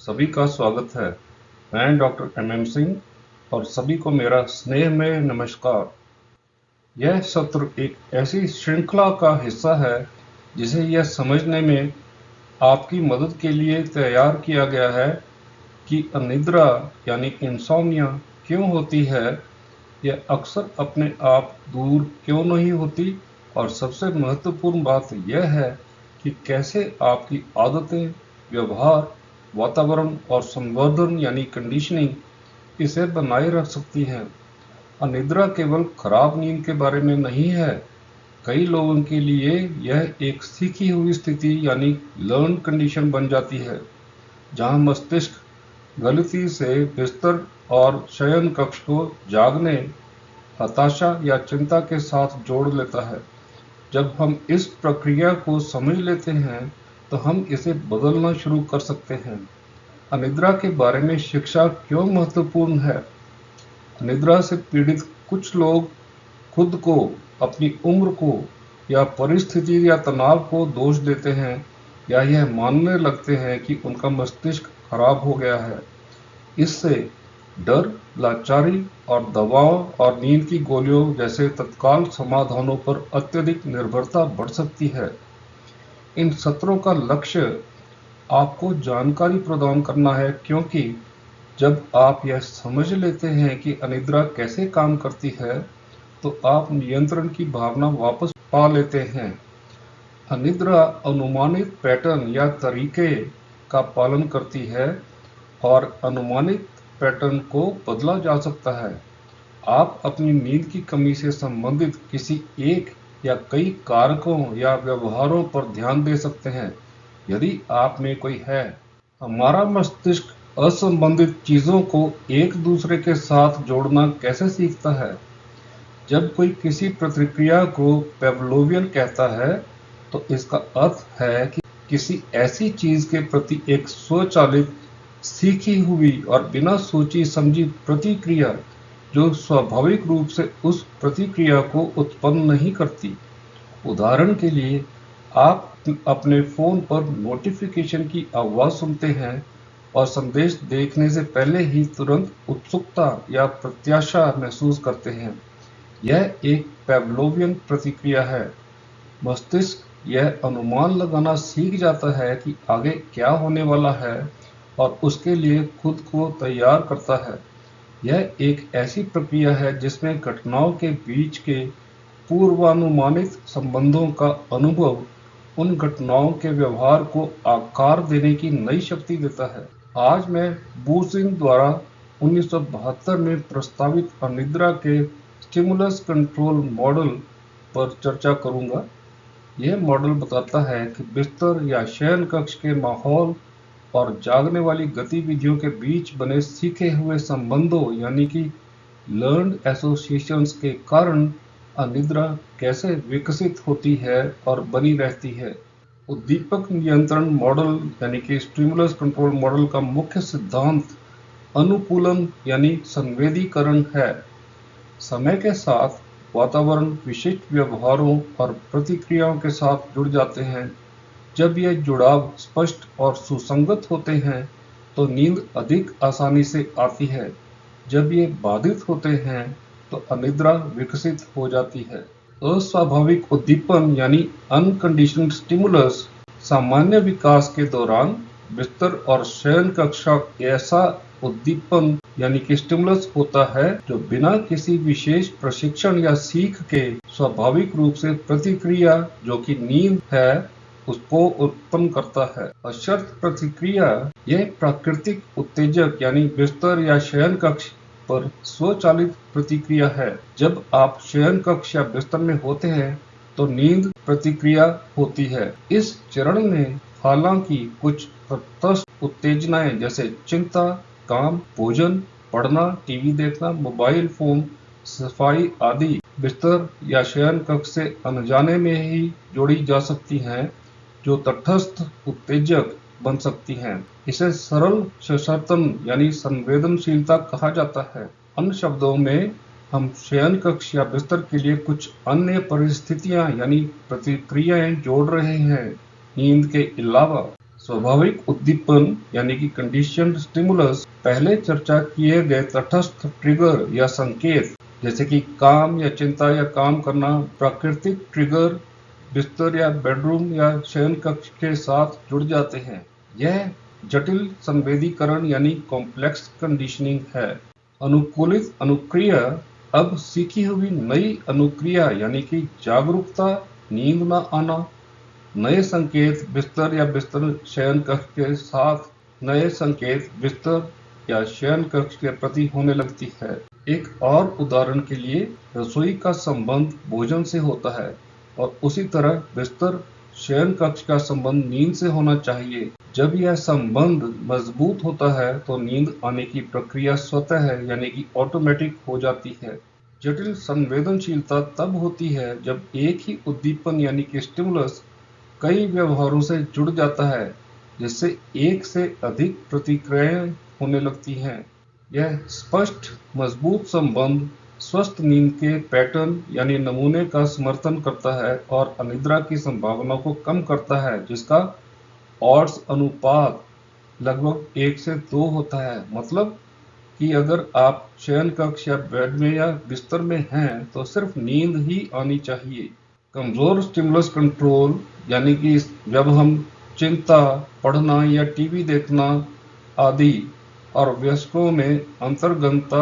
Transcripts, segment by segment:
सभी का स्वागत है। मैं डॉक्टर एम सिंह और सभी को मेरा स्नेह में नमस्कार। यह सत्र एक ऐसी श्रृंखला का हिस्सा है जिसे यह समझने में आपकी मदद के लिए तैयार किया गया है कि अनिद्रा यानी इंसोम्निया क्यों होती है, यह अक्सर अपने आप दूर क्यों नहीं होती और सबसे महत्वपूर्ण बात यह है कि कैसे आपकी आदतें, व्यवहार, वातावरण और संवर्धन यानी कंडीशनिंग इसे बनाए रख सकती हैं। अनिद्रा केवल खराब नींद के बारे में नहीं है। कई लोगों के लिए यह एक सीखी हुई स्थिति यानी लर्न कंडीशन बन जाती है, जहां मस्तिष्क गलती से बिस्तर और शयन कक्ष को जागने, हताशा या चिंता के साथ जोड़ लेता है। जब हम इस प्रक्रिया को समझ लेते हैं तो हम इसे बदलना शुरू कर सकते हैं। अनिद्रा के बारे में शिक्षा क्यों महत्वपूर्ण है? अनिद्रा से पीड़ित कुछ लोग खुद को, अपनी उम्र को या परिस्थिति या तनाव को दोष देते हैं या यह मानने लगते हैं कि उनका मस्तिष्क खराब हो गया है। इससे डर, लाचारी और दवाओं और नींद की गोलियों जैसे तत्काल समाधानों पर अत्यधिक निर्भरता बढ़ सकती है। इन सत्रों का लक्ष्य आपको जानकारी प्रदान करना है, क्योंकि जब आप यह समझ लेते हैं कि अनिद्रा कैसे काम करती है, तो आप नियंत्रण की भावना वापस पा लेते हैं। अनिद्रा अनुमानित पैटर्न या तरीके का पालन करती है और अनुमानित पैटर्न को बदला जा सकता है। आप अपनी नींद की कमी से संबंधित किसी एक या कई कारकों या व्यवहारों पर ध्यान दे सकते हैं, यदि आप में कोई है। हमारा मस्तिष्क असंबंधित चीजों को एक दूसरे के साथ जोड़ना कैसे सीखता है? जब कोई किसी प्रतिक्रिया को पेवलोवियन कहता है, तो इसका अर्थ है कि किसी ऐसी चीज के प्रति एक स्वचालित, सीखी हुई और बिना सोची समझी प्रतिक्रिया जो स्वाभाविक रूप से उस प्रतिक्रिया को उत्पन्न नहीं करती। उदाहरण के लिए, आप अपने फोन पर नोटिफिकेशन की आवाज सुनते हैं और संदेश देखने से पहले ही तुरंत उत्सुकता या प्रत्याशा महसूस करते हैं। यह एक पेवलोवियन प्रतिक्रिया है। मस्तिष्क यह अनुमान लगाना सीख जाता है कि आगे क्या होने वाला है और उसके लिए खुद को तैयार करता है। यह एक ऐसी प्रक्रिया है जिसमें घटनाओं के बीच के पूर्वानुमानित संबंधों का अनुभव उन घटनाओं के व्यवहार को आकार देने की नई शक्ति देता है। आज मैं बूर्जिन द्वारा 1972 में प्रस्तावित अनिद्रा के स्टिमुलस कंट्रोल मॉडल पर चर्चा करूंगा। यह मॉडल बताता है कि बिस्तर या शयन कक्ष के माहौल और जागने वाली गतिविधियों के बीच बने सीखे हुए संबंधों यानी कि लर्न्ड एसोसिएशंस के कारण अनिद्रा कैसे विकसित होती है और बनी रहती है। उद्दीपक नियंत्रण मॉडल यानी कि स्टिमुलस कंट्रोल मॉडल का मुख्य सिद्धांत अनुकूलन यानी संवेदीकरण है। समय के साथ वातावरण विशिष्ट व्यवहारों और प्रतिक्रियाओं के साथ जुड़ जाते हैं। जब ये जुड़ाव स्पष्ट और सुसंगत होते हैं तो नींद अधिक आसानी से आती है। जब ये बाधित होते हैं तो अनिद्रा विकसित हो जाती है। अस्वाभाविक उद्दीपन यानी अनकंडीशनड स्टिमुलस सामान्य विकास के दौरान बिस्तर और शयन कक्षा ऐसा उद्दीपन यानी कि स्टिमुलस होता है जो बिना किसी विशेष प्रशिक्षण या सीख के स्वाभाविक रूप से प्रतिक्रिया जो कि नींद है उसको उत्पन्न करता है। अशर्त प्रतिक्रिया यह प्राकृतिक उत्तेजक यानी बिस्तर या शयन कक्ष पर स्वचालित प्रतिक्रिया है। जब आप शयन कक्ष या बिस्तर में होते हैं तो नींद प्रतिक्रिया होती है। इस चरण में हालांकि कुछ तटस्थ उत्तेजनाएं जैसे चिंता, काम, भोजन, पढ़ना, टीवी देखना, मोबाइल फोन, सफाई आदि बिस्तर या शयन कक्ष से अनजाने में ही जोड़ी जा सकती हैं, जो तटस्थ उत्तेजक बन सकती हैं। इसे सरल सचेतन यानी संवेदनशीलता कहा जाता है। अन्य शब्दों में, हम शयन कक्ष या बिस्तर के लिए कुछ अन्य परिस्थितियां यानी प्रतिक्रियाएं जोड़ रहे हैं नींद के अलावा। स्वाभाविक उद्दीपन यानी कि कंडीशनड स्टिमुलस पहले चर्चा किए गए तटस्थ ट्रिगर या संकेत जैसे कि काम या चिंता या काम करना, प्राकृतिक ट्रिगर बिस्तर या बेडरूम या शयन कक्ष के साथ जुड़ जाते हैं। यह जटिल संवेदीकरण यानी कॉम्प्लेक्स कंडीशनिंग है। अनुकूलित अनुक्रिया अब सीखी हुई नई अनुक्रिया यानी कि जागरूकता, नींद न आना, नए संकेत बिस्तर या बिस्तर शयन कक्ष के साथ नए संकेत बिस्तर या शयन कक्ष के प्रति होने लगती है। एक और उदाहरण के लिए रसोई का संबंध भोजन से होता है और उसी तरह बिस्तर शयन कक्ष का संबंध नींद से होना चाहिए। जब यह संबंध मजबूत होता है तो नींद आने की प्रक्रिया स्वतः है यानी कि ऑटोमेटिक हो जाती है। जटिल संवेदनशीलता तब होती है जब एक ही उद्दीपन यानी कि स्टिमुलस कई व्यवहारों से जुड़ जाता है जिससे एक से अधिक प्रतिक्रियाएं होने लगती हैं। यह स्पष्ट मजबूत संबंध स्वस्थ नींद के पैटर्न यानी नमूने का समर्थन करता है और अनिद्रा की संभावना को कम करता है जिसका ऑड्स अनुपात लगभग 1 से 2 होता है। मतलब कि अगर आप शयन कक्ष या बेड में या बिस्तर में हैं तो सिर्फ नींद ही आनी चाहिए। कमजोर स्टिमुलस कंट्रोल यानी कि जब हम चिंता, पढ़ना या टीवी देखना आदि और वयस्कों में अंतर्गंता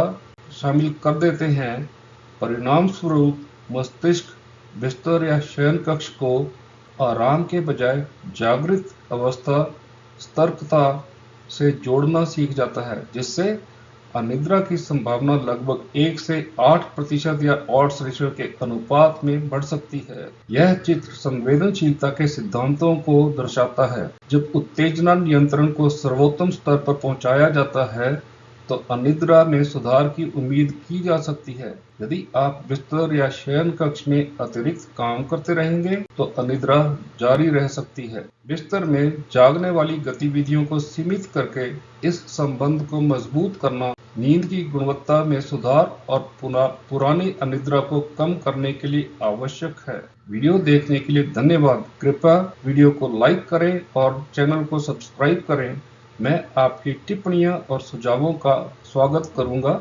शामिल कर देते हैं, परिणाम स्वरूप मस्तिष्क बिस्तर या शयन कक्ष को आराम के बजाय जागृत अवस्था सतर्कता से जोड़ना सीख जाता है जिससे अनिद्रा की संभावना लगभग 1 से 8% या ऑड्स रेशियो के अनुपात में बढ़ सकती है। यह चित्र संवेदनशीलता के सिद्धांतों को दर्शाता है। जब उत्तेजना नियंत्रण को सर्वोत्तम स्तर पर पहुंचाया जाता है तो अनिद्रा में सुधार की उम्मीद की जा सकती है। यदि आप बिस्तर या शयन कक्ष में अतिरिक्त काम करते रहेंगे तो अनिद्रा जारी रह सकती है। बिस्तर में जागने वाली गतिविधियों को सीमित करके इस संबंध को मजबूत करना नींद की गुणवत्ता में सुधार और पुरानी अनिद्रा को कम करने के लिए आवश्यक है। वीडियो देखने के लिए धन्यवाद। कृपया वीडियो को लाइक करें और चैनल को सब्सक्राइब करें। मैं आपकी टिप्पणियां और सुझावों का स्वागत करूंगा।